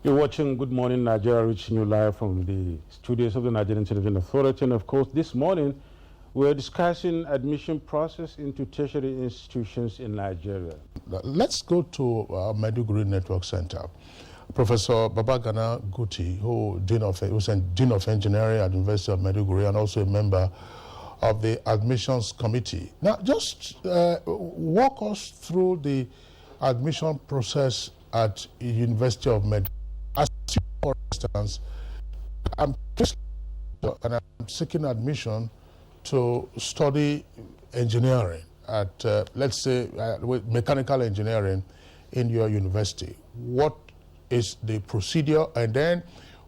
You're watching Good Morning Nigeria, reaching you live from the studios of the Nigerian Television Authority. And of course, this morning, we're discussing admission process into tertiary institutions in Nigeria. Let's go to Maiduguri Network Center. Professor Babagana Gutti, who was Dean of Engineering at the University of Maiduguri and also a member of the admissions committee. Now, just walk us through the admission process at the University of Maiduguri. For instance, I'm seeking admission to study engineering at, let's say, mechanical engineering in your university. What is the procedure, and then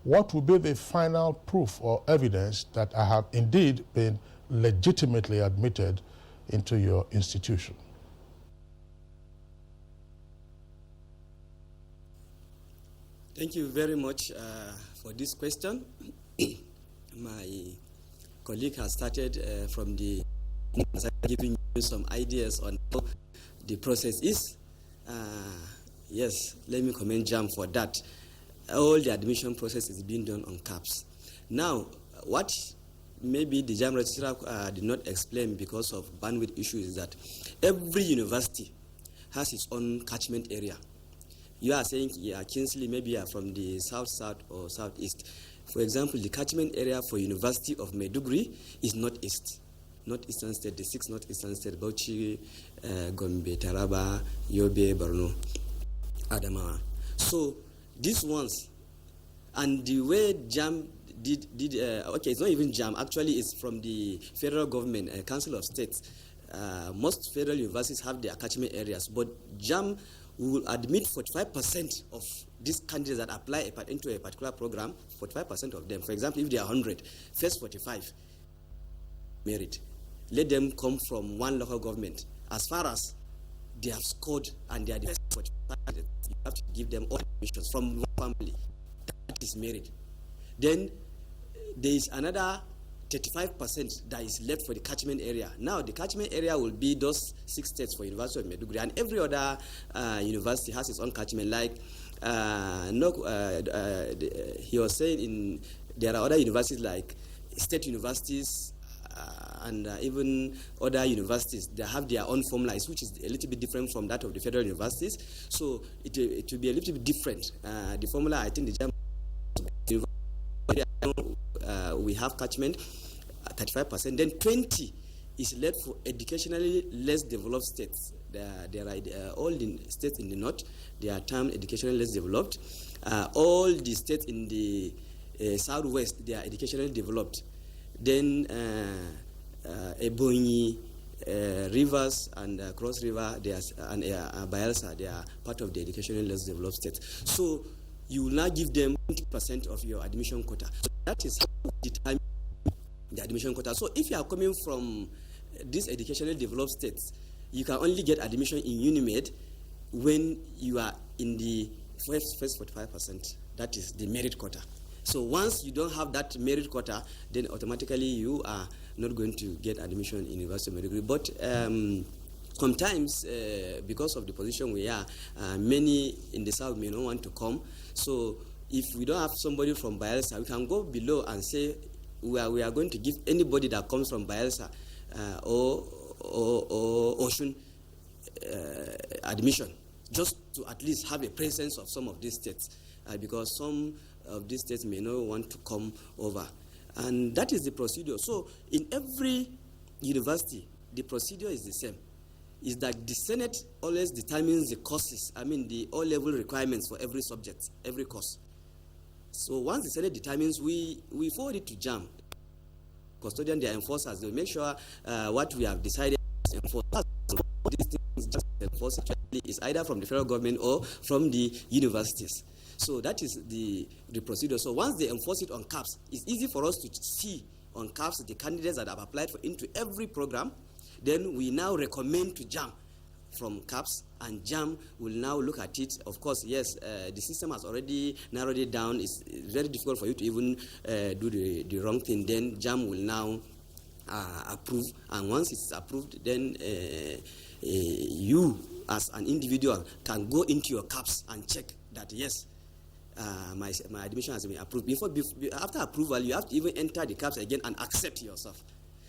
what will be the final proof or evidence that I have indeed been legitimately admitted into your institution? Thank you very much for this question. My colleague has started from the giving you some ideas on how the process is. Yes, let me commend JAM for that. All the admission process is being done on CAPS. Now, what maybe the JAM registrar did not explain because of bandwidth issues is that every university has its own catchment area. You are saying, yeah, Kingsley, maybe you are from the south or southeast. For example, the catchment area for University of Maiduguri is northeast. Northeastern state, the 6 northeastern state, Bauchi, Gombe, Taraba, Yobe, Borno, Adamawa. So these ones, and the way JAM did okay, it's not even JAM, actually it's from the federal government, Council of States. Most federal universities have their catchment areas, but JAM will admit 45% of these candidates that apply into a particular program, 45% of them. For example, if there are 100, first 45 merit. Let them come from one local government. As far as they have scored and they are the first 45, you have to give them all admissions from one family. That is merit. Then there is another 35% that is left for the catchment area. Now, the catchment area will be those 6 states for University of Maiduguri, and every other university has its own catchment. Like, he was saying there are other universities like state universities and even other universities that have their own formulas, which is a little bit different from that of the federal universities. So it will be a little bit different. The formula, I think, the German we have catchment 35%, then 20 is left for educationally less developed states. There are all the states in the north, they are termed educationally less developed. All the states in the southwest, they are educationally developed. Then Ebonyi, Rivers and Cross River, and Bayelsa, they are part of the educationally less developed states. So you will now give them 20% of your admission quota. So that is how we determine the admission quota. So if you are coming from these educationally developed states, you can only get admission in UNIMED when you are in the first 45%. That is the merit quota. So once you don't have that merit quota, then automatically you are not going to get admission in University of Maiduguri. But sometimes, because of the position we are, many in the south may not want to come. So if we don't have somebody from Bayelsa, we can go below and say we are going to give anybody that comes from Bayelsa or Osun admission, just to at least have a presence of some of these states, because some of these states may not want to come over. And that is the procedure. So in every university, the procedure is the same. Is that the Senate always determines the courses, the O-level requirements for every subject, every course. So once the Senate determines, we forward it to JAM. Custodian, they are enforcers. They will make sure what we have decided is enforced. These things just enforced actually is either from the federal government or from the universities. So that is the procedure. So once they enforce it on CAPS, it's easy for us to see on CAPS the candidates that have applied for into every program. Then we now recommend to JAM from CAPS, and JAM will now look at it. Of course, yes, the system has already narrowed it down. It's very difficult for you to even do the wrong thing. Then JAM will now approve, and once it's approved, then you as an individual can go into your CAPS and check that, yes, my admission has been approved. After approval, you have to even enter the CAPS again and accept yourself.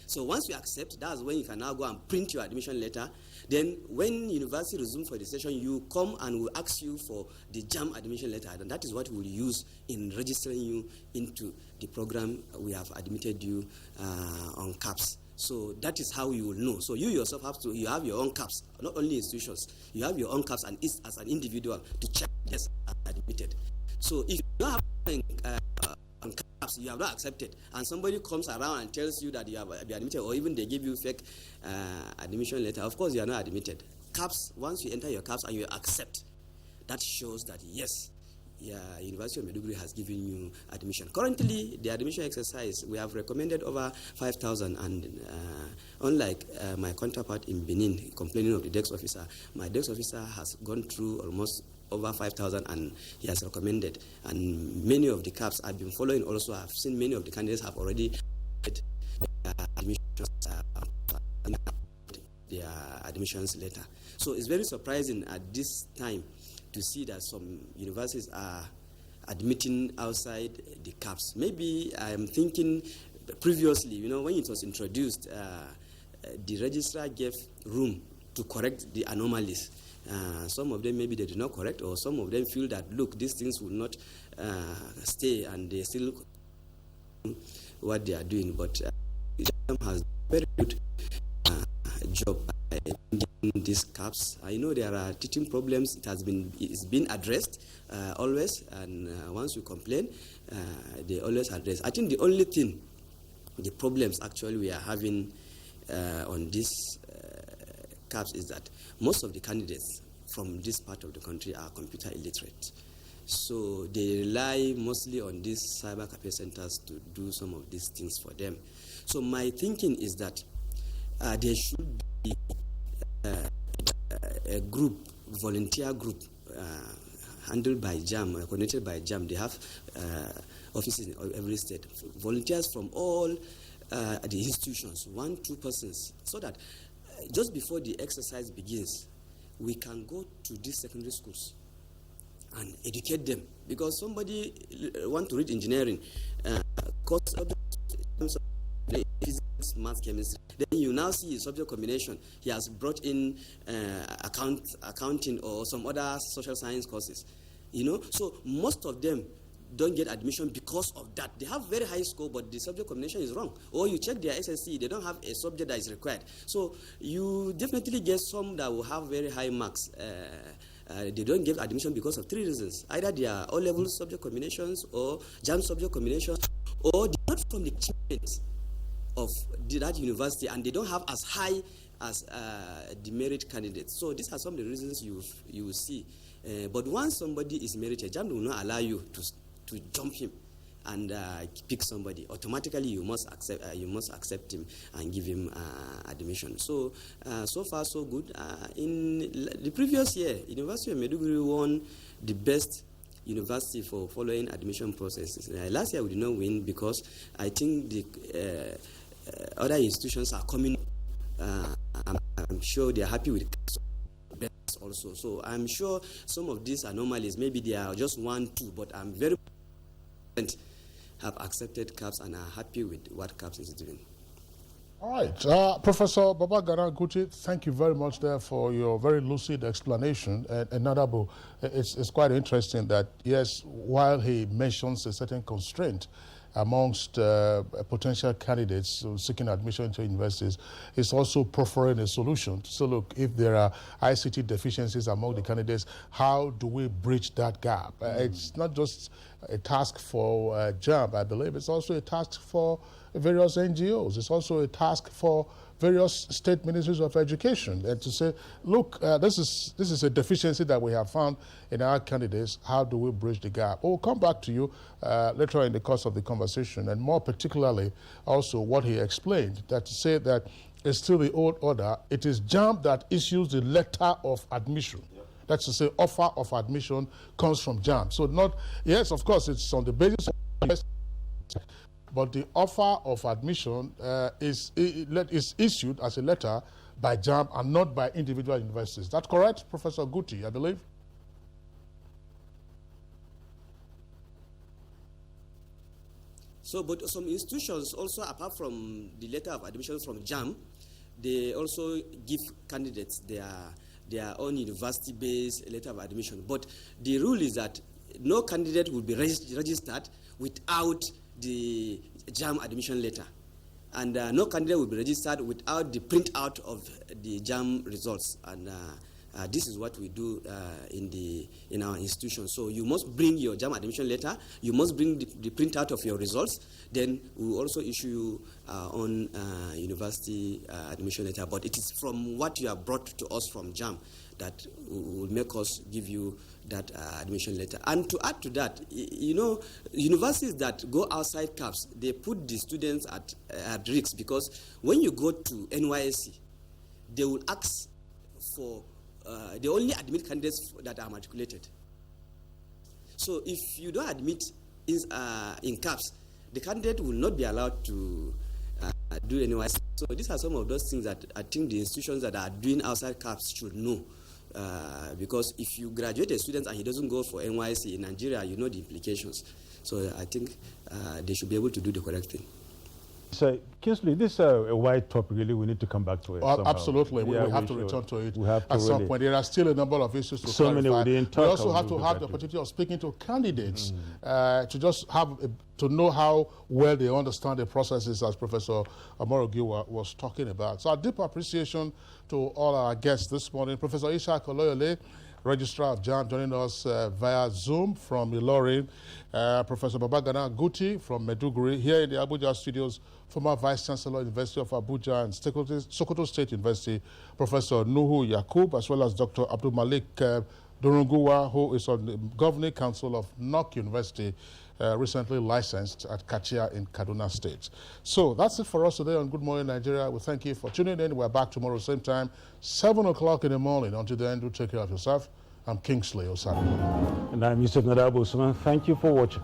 So once you accept, that's when you can now go and print your admission letter. Then when university resumes for the session, you come and we'll ask you for the JAM admission letter. And that is what we'll use in registering you into the program we have admitted you on CAPS. So that is how you will know. So you yourself you have your own CAPS, not only institutions. You have your own CAPS and as an individual to check, yes, I'm admitted. So if you don't have on CAPS, you have not accepted, and somebody comes around and tells you that you have been admitted, or even they give you fake admission letter, of course you are not admitted. CAPS, once you enter your CAPS and you accept, that shows that yes, University of Maiduguri has given you admission. Currently, the admission exercise, we have recommended over 5,000, and unlike my counterpart in Benin complaining of the desk officer, my desk officer has gone through almost over 5,000 and he has recommended, and many of the CAPS I've been following also. I've seen many of the candidates have already their admissions letter. So it's very surprising at this time to see that some universities are admitting outside the CAPS. Maybe I'm thinking previously, when it was introduced, the registrar gave room to correct the anomalies. Some of them maybe they did not correct, or some of them feel that, look, these things will not stay, and they still what they are doing. But has very good job by bringing these CAPS. I know there are teaching problems. It's been addressed always, and once you complain, they always address. I think the only thing, the problems actually we are having on this CAPS is that most of the candidates from this part of the country are computer illiterate. So they rely mostly on these cyber cafe centers to do some of these things for them. So my thinking is that there should be a group, volunteer group, handled by JAM, coordinated by JAM. They have offices in every state. Volunteers from all the institutions, 1-2 persons, so that just before the exercise begins, we can go to these secondary schools and educate them. Because somebody want to read engineering, course physics, math, chemistry. Then you now see a subject combination. He has brought in accounting or some other social science courses. So most of them don't get admission because of that. They have very high score, but the subject combination is wrong. Or you check their SSC, they don't have a subject that is required. So you definitely get some that will have very high marks. They don't get admission because of 3 reasons. Either they are O-level subject combinations or JAM subject combinations, or they're not from the achievements of that university, and they don't have as high as the merit candidates. So these are some of the reasons you will see. But once somebody is merited, JAM will not allow you to jump him and pick somebody. Automatically, you must accept him and give him admission. So so far so good. In the previous year, University of Maiduguri won the best university for following admission processes. Last year we did not win because I think the other institutions are coming. I'm sure they are happy with best also. So I'm sure some of these anomalies, maybe they are just 1-2, but I'm very have accepted CAPS and are happy with what CAPS is doing. All right. Professor Babagana Gutti, thank you very much there for your very lucid explanation. And Nadabo, it's quite interesting that, yes, while he mentions a certain constraint amongst potential candidates seeking admission into universities, is also proffering a solution. So look, if there are ICT deficiencies among the candidates, how do we bridge that gap? It's not just a task for JAM, I believe. It's also a task for various NGOs. It's also a task for various state ministries of education, and to say, look, this is a deficiency that we have found in our candidates. How do we bridge the gap? We'll come back to you later in the course of the conversation, and more particularly also what he explained, that to say that it's still the old order. It is JAM that issues the letter of admission. Yep. That's to say, offer of admission comes from JAM. So not, yes, of course, it's on the basis of, but the offer of admission is issued as a letter by JAM and not by individual universities. Is that correct, Professor Gutti, I believe? So, but some institutions also, apart from the letter of admission from JAM, they also give candidates their own university-based letter of admission. But the rule is that no candidate will be registered without the JAM admission letter. And no candidate will be registered without the printout of the JAM results. And this is what we do in our institution. So you must bring your JAM admission letter, you must bring the printout of your results, then we will also issue you on university admission letter. But it is from what you have brought to us from JAM that will make us give you that admission letter. And to add to that, you know, universities that go outside CAPS, they put the students at risk, because when you go to NYSC, they will ask for, they only admit candidates that are matriculated. So if you don't admit in CAPS, the candidate will not be allowed to do NYSC. So these are some of those things that I think the institutions that are doing outside CAPS should know. Because if you graduate a student and he doesn't go for NYSC in Nigeria, you know the implications. So I think they should be able to do the correct thing. So, Kingsley, this is a wide topic, really. We need to come back to it. Absolutely. Yeah, we have to return to it at some point. There are still a number of issues to clarify. Many we didn't talk. We also have to have the opportunity of speaking to candidates to just have to know how well they understand the processes, as Professor Amorogi was talking about. So, our deep appreciation to all our guests this morning. Professor Ishaq Oloyole, Registrar of JAM, joining us via Zoom from Ilorin. Professor Babagana Gutti from Maiduguri, here in the Abuja studios, former Vice Chancellor, University of Abuja and Sokoto State University, Professor Nuhu Yakub, as well as Dr. Abdul Malik Durunguwa, who is on the Governing Council of NOC University, recently licensed at Kachia in Kaduna State. So that's it for us today on Good Morning Nigeria. We thank you for tuning in. We're back tomorrow, same time, 7 o'clock in the morning. Until then, do take care of yourself. I'm Kingsley Osado. And I'm Yusuf Nadabo Usman. Thank you for watching.